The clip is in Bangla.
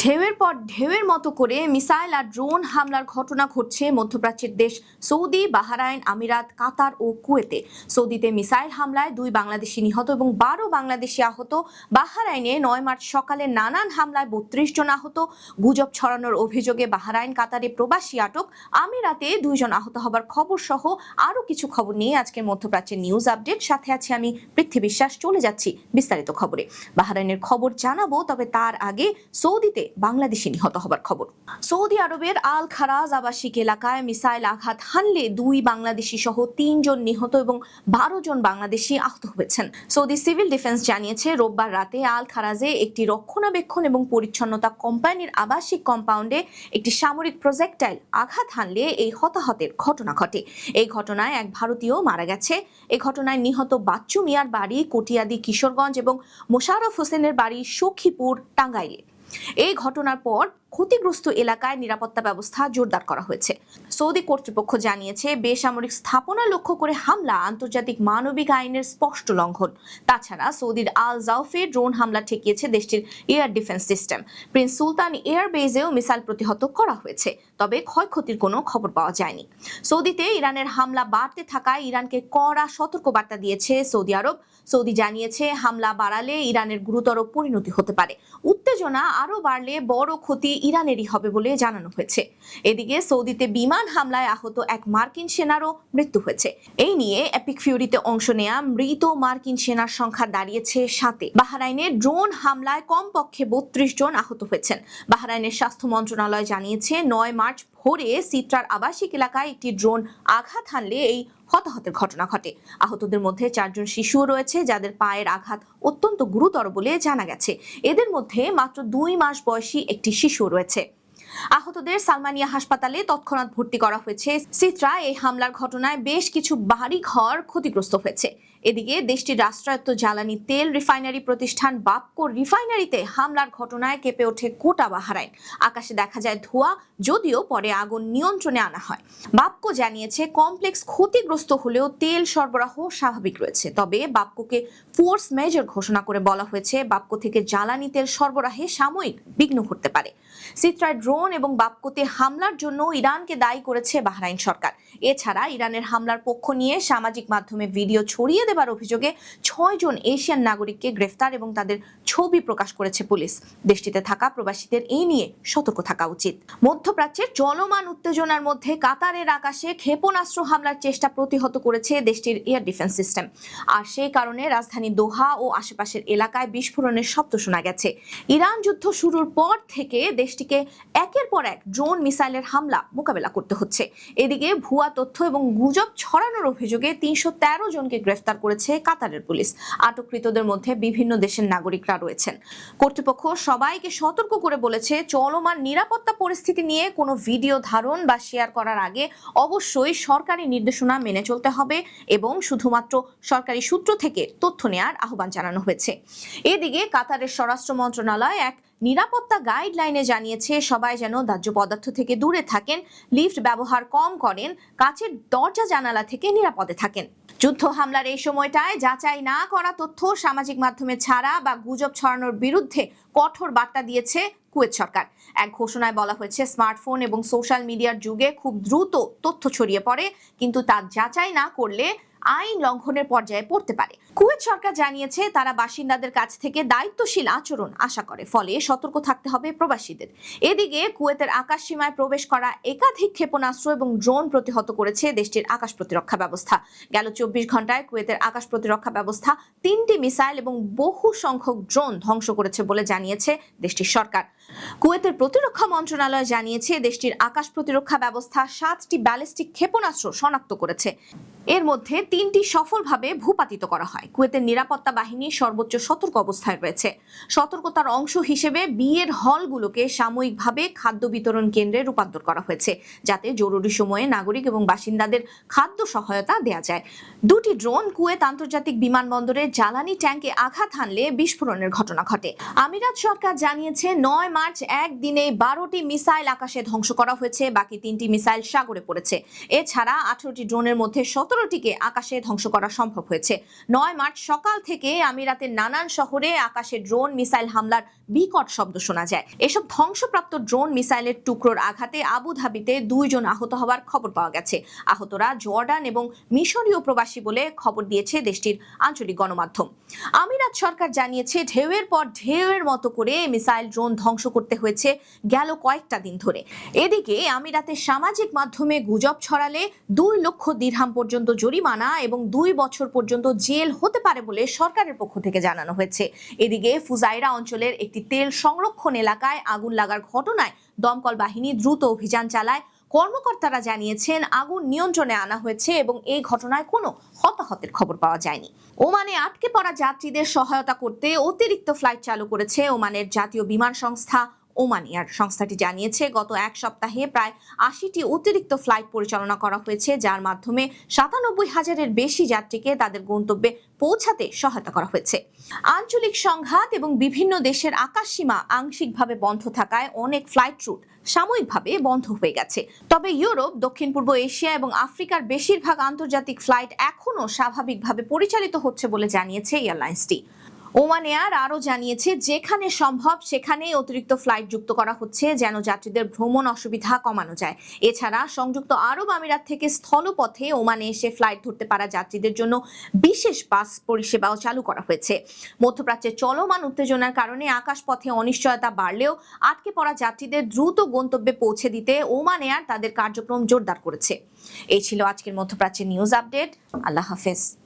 ঢেউয়ের পর ঢেউয়ের মতো করে মিসাইল আর ড্রোন হামলার ঘটনা ঘটছে মধ্যপ্রাচ্যের দেশ সৌদি, বাহরাইন, আমিরাত, কাতার ও কুয়েতে। সৌদিতে মিসাইল হামলায় 2 বাংলাদেশি নিহত এবং 12 বাংলাদেশি আহত। বাহরাইনে 9 মার্চ সকালে নানান হামলায় 32 জন আহত। গুজব ছড়ানোর অভিযোগে বাহরাইন, কাতারে প্রবাসী আটক। আমিরাতে 2 জন আহত হবার খবর সহ আরো কিছু খবর নিয়ে আজকের মধ্যপ্রাচ্যের নিউজ আপডেট। সাথে আছি আমি পৃথ্বী বিশ্বাস। চলে যাচ্ছি বিস্তারিত খবরে। বাহরাইনের খবর জানাবো, তবে তার আগে সৌদিতে বাংলাদেশি নিহত হবার খবর। সৌদি আরবের আল খারাজ আবাসিক এলাকায় মিসাইল আঘাত হানলে 2 বাংলাদেশি সহ 3 জন নিহত এবং 12 জন বাংলাদেশি আহত হয়েছেন। সৌদি সিভিল ডিফেন্স জানিয়েছে, রোববার রাতে আল খারাজে একটি রক্ষণাবেক্ষণ এবং পরিচ্ছন্নতা কোম্পানির আবাসিক কম্পাউন্ডে একটি সামরিক প্রজেক্টাইল আঘাত হানলে এই হতাহতের ঘটনা ঘটে। এই ঘটনায় এক ভারতীয় মারা গেছে। এই ঘটনায় নিহত বাচ্চু মিয়ার বাড়ি কটিয়াদি, কিশোরগঞ্জ এবং মোশাররফ হোসেনের বাড়ি সখীপুর, টাঙ্গাইলে। এই ঘটনার পর ক্ষতিগ্রস্ত এলাকায় নিরাপত্তা ব্যবস্থা জোরদার করা হয়েছে। সৌদি কর্তৃপক্ষ জানিয়েছে, বেসামরিক স্থাপনা লক্ষ্য করে হামলা আন্তর্জাতিক মানবিক আইনের স্পষ্ট লঙ্ঘন। তাছাড়া সৌদির আল জাউফে ড্রোন হামলা ঠেকিয়েছে দেশটির এয়ার ডিফেন্স সিস্টেম। প্রিন্স সুলতান এয়ার বেজেও মিসাইল প্রতিহত করা হয়েছে, তবে ক্ষয়ক্ষতির কোনো খবর পাওয়া যায়নি। সৌদিতে ইরানের হামলা বাড়তে থাকায় ইরানকে কড়া সতর্কবার্তা দিয়েছে সৌদি আরব। সৌদি জানিয়েছে, হামলা বাড়ালে ইরানের গুরুতর পরিণতি হতে পারে। উত্তেজনা আরো বাড়লে বড় ক্ষতি ইরানেরই হবে বলে জানানো হয়েছে। এদিকে সৌদিতে বিমান হামলায় আহত এক মার্কিন সেনারও মৃত্যু হয়েছে। এই নিয়ে এপিক ফিউরিতে অংশ নেয়া মৃত মার্কিন সেনার সংখ্যা দাঁড়িয়েছে 7-এ। বাহরাইনে ড্রোন হামলায় কমপক্ষে 32 জন আহত হয়েছেন। বাহরাইনের স্বাস্থ্য মন্ত্রণালয় জানিয়েছে, 9 মার্চ ভোরে সিট্রার আবাসিক এলাকায় একটি ড্রোন আঘাত হানলে এই হতাহতের ঘটনা ঘটে। আহতদের মধ্যে 4 জন শিশুও রয়েছে, যাদের পায়ের আঘাত অত্যন্ত গুরুতর বলে জানা গেছে। এদের মধ্যে মাত্র 2 মাস বয়সী একটি শিশু রয়েছে। আহতদের সালমানিয়া হাসপাতালে তৎক্ষণাৎ ভর্তি করা হয়েছে। সিট্রা এই হামলার ঘটনায় বেশ কিছু বাড়ি ঘর ক্ষতিগ্রস্ত হয়েছে। এদিকে দেশটির রাষ্ট্রায়ত্ত জ্বালানি তেল রিফাইনারি প্রতিষ্ঠান বাপকো রিফাইনারিতে হামলার ঘটনায় কেঁপে ওঠে গোটা বাহরাইন। আকাশে দেখা যায় ধোঁয়া, যদিও পরে আগুন নিয়ন্ত্রণে আনা হয়। বাপকো জানিয়েছে, কমপ্লেক্স ক্ষতিগ্রস্ত হলেও তেল সরবরাহ স্বাভাবিক রয়েছে। তবে বাপকোকে ফোর্স মেজর ঘোষণা করে বলা হয়েছে, বাপকো থেকে জ্বালানি তেল সরবরাহে সাময়িক বিঘ্ন ঘটতে পারে। সিট্রায় ড্রোন এবং বাপকোতে হামলার জন্য ইরানকে দায়ী করেছে বাহরাইন সরকার। এছাড়া ইরানের হামলার পক্ষ নিয়ে সামাজিক মাধ্যমে ভিডিও ছড়িয়ে দেবার অভিযোগে 6 জন এশিয়ান নাগরিককে গ্রেফতার এবং তাদের ছবি প্রকাশ করেছে পুলিশ। দেশটিতে থাকা প্রবাসীদের এই নিয়ে সতর্ক থাকা উচিত। মধ্যপ্রাচ্যের চলমান উত্তেজনার মধ্যে কাতারের আকাশে ক্ষেপণাস্ত্র হামলার চেষ্টা প্রতিহত করেছে দেশটির এয়ার ডিফেন্স সিস্টেম। আর সেই কারণে রাজধানী দোহা ও আশেপাশের এলাকায় বিস্ফোরণের শব্দ শোনা গেছে। ইরান যুদ্ধ শুরুর পর থেকে দেশটিকে একের পর এক ড্রোন মিসাইলের হামলা মোকাবেলা করতে হচ্ছে। এদিকে ভুয়া তথ্য এবং গুজব ছড়ানোর অভিযোগে 313 জনকে গ্রেফতার করেছে কাতারের পুলিশ। আটককৃতদের মধ্যে বিভিন্ন দেশের নাগরিকরা রয়েছেন। কর্তৃপক্ষ সবাইকে সতর্ক করে বলেছে, চলমান নিরাপত্তা পরিস্থিতি নিয়ে কোনো ভিডিও ধারণ বা শেয়ার করার আগে অবশ্যই সরকারি নির্দেশনা মেনে চলতে হবে এবং শুধুমাত্র সরকারি সূত্র থেকে তথ্য নেয়ার আহ্বান জানানো হয়েছে। এদিকে কাতারের স্বরাষ্ট্র মন্ত্রণালয় এক নিরাপত্তা গাইডলাইনে জানিয়েছে, সবাই যেন দাহ্য পদার্থ থেকে দূরে থাকেন, লিফট ব্যবহার কম করেন, কাচের দরজা জানালা থেকে নিরাপদে থাকেন। যুদ্ধ হামলার এই সময়টায় যাচাই না করা তথ্য সামাজিক মাধ্যমে ছাড়া বা গুজব ছড়ানোর বিরুদ্ধে কঠোর বার্তা দিয়েছে কুয়েত সরকার। এক ঘোষণায় বলা হয়েছে, স্মার্টফোন এবং সোশ্যাল মিডিয়ার যুগে খুব দ্রুত তথ্য ছড়িয়ে পড়ে, কিন্তু তা যাচাই না করলে আইন লঙ্ঘনের পর্যায়ে পড়তে পারে। কুয়েত সরকার জানিয়েছে, তারা বাসিন্দাদের কাছ থেকে দায়িত্বশীল আচরণ আশা করে, ফলে সতর্ক থাকতে হবে প্রবাসীদের। এদিকে কুয়েতের আকাশ সীমায় প্রবেশ করা একাধিক ক্ষেপণাস্ত্র এবং ড্রোন প্রতিহত করেছে দেশটির আকাশ প্রতিরক্ষা ব্যবস্থা। গেল 24 ঘন্টায় কুয়েতের আকাশ প্রতিরক্ষা ব্যবস্থা 3টি মিসাইল এবং বহু সংখ্যক ড্রোন ধ্বংস করেছে বলে জানিয়েছে দেশটির সরকার। কুয়েতের প্রতিরক্ষা মন্ত্রণালয় জানিয়েছে, দেশটির আকাশ প্রতিরক্ষা ব্যবস্থা 7টি ব্যালিস্টিক ক্ষেপণাস্ত্র শনাক্ত করেছে। এর মধ্যে 3টি সফলভাবে ভূপাতিত করা হয়। কুয়েতের নিরাপত্তা বাহিনী সর্বোচ্চ সতর্ক অবস্থায় রয়েছে। সতর্কতার অংশ হিসেবে বিয়ের হলগুলোকে সাময়িকভাবে খাদ্য বিতরণ কেন্দ্রে রূপান্তর করা হয়েছে, যাতে জরুরি সময়ে নাগরিক এবং বাসিন্দাদের খাদ্য সহায়তা দেওয়া যায়। 2টি ড্রোন কুয়েত আন্তর্জাতিক বিমানবন্দরের জ্বালানি ট্যাঙ্কে আঘাত হানলে বিস্ফোরণের ঘটনা ঘটে। আমিরাত সরকার জানিয়েছে, 9 মার্চ একদিনে 12টি মিসাইল আকাশে ধ্বংস করা হয়েছে, বাকি 3টি মিসাইল সাগরে পড়েছে। এছাড়া 18টি ড্রোনের মধ্যে 17টিকে আকাশে ধ্বংস করা সম্ভব হয়েছে। 9 মার্চ সকাল থেকে আমিরাতের নানান শহরে আকাশে ড্রোন মিসাইল হামলার বিকট শব্দ শোনা যায়। এসব ধ্বংসপ্রাপ্ত ড্রোন মিসাইলের টুকরোর আঘাতে আবুধাবিতে 2 জন আহত হওয়ার খবর পাওয়া গেছে। আহতরা জর্ডান এবং মিশরীয় প্রবাসী বলে খবর দিয়েছে দেশটির আঞ্চলিক গণমাধ্যম। আমিরাত সরকার জানিয়েছে ঢেউয়ের পর ঢেউয়ের মতো করে মিসাইল ড্রোন ধ্বংস করতে হয়েছে গেল কয়েকটা দিন ধরে। এদিকে আমিরাতের সামাজিক মাধ্যমে গুজব ছড়ালে 2 লক্ষ দিরহাম পর্যন্ত জরিমানা এবং 2 বছর পর্যন্ত জেল হতে পারে বলে সরকারের পক্ষ থেকে জানানো হয়েছে। এদিকে ফুজাইরা অঞ্চলের একটি তেল সংরক্ষণ এলাকায় আগুন লাগার ঘটনায় দমকল বাহিনী দ্রুত অভিযান চালায়। কর্মকর্তারা জানিয়েছেন আগুন নিয়ন্ত্রণে আনা হয়েছে এবং এই ঘটনায় কোনো হতাহতের খবর পাওয়া যায়নি। ওমানে আটকে পড়া যাত্রীদের সহায়তা করতে অতিরিক্ত ফ্লাইট চালু করেছে ওমানের জাতীয় বিমান সংস্থা ওমান এয়ার। সংস্থাটি জানিয়েছে গত এক সপ্তাহে প্রায় 80টি অতিরিক্ত ফ্লাইট পরিচালনা করা হয়েছে, যার মাধ্যমে 97,000-এর বেশি যাত্রীকে তাদের গন্তব্যে পৌঁছাতে সহায়তা করা হয়েছে। আঞ্চলিক সংঘাত এবং বিভিন্ন দেশের আকাশসীমা আংশিকভাবে বন্ধ থাকায় অনেক ফ্লাইট রুট সাময়িকভাবে বন্ধ হয়ে গেছে। তবে ইউরোপ, দক্ষিণ পূর্ব এশিয়া এবং আফ্রিকার বেশিরভাগ আন্তর্জাতিক ফ্লাইট এখনও স্বাভাবিকভাবে পরিচালিত হচ্ছে বলে জানিয়েছে এয়ারলাইন্সটি। ওমান এয়ার আরও জানিয়েছে যেখানে সম্ভব সেখানেই অতিরিক্ত ফ্লাইট যুক্ত করা হচ্ছে যেন যাত্রীদের ভ্রমণ অসুবিধা কমানো যায়। এছাড়া সংযুক্ত আরব আমিরাত থেকে স্থলপথে ওমানে এসে ফ্লাইট ধরতে পারা যাত্রীদের জন্য বিশেষ বাস পরিষেবাও চালু করা হয়েছে। মধ্যপ্রাচ্যে চলমান উত্তেজনার কারণে আকাশপথে অনিশ্চয়তা বাড়লেও আটকে পড়া যাত্রীদের দ্রুত গন্তব্যে পৌঁছে দিতে ওমান এয়ার তাদের কার্যক্রম জোরদার করেছে। এই ছিল আজকের মধ্যপ্রাচ্যের নিউজ আপডেট। আল্লাহ হাফেজ।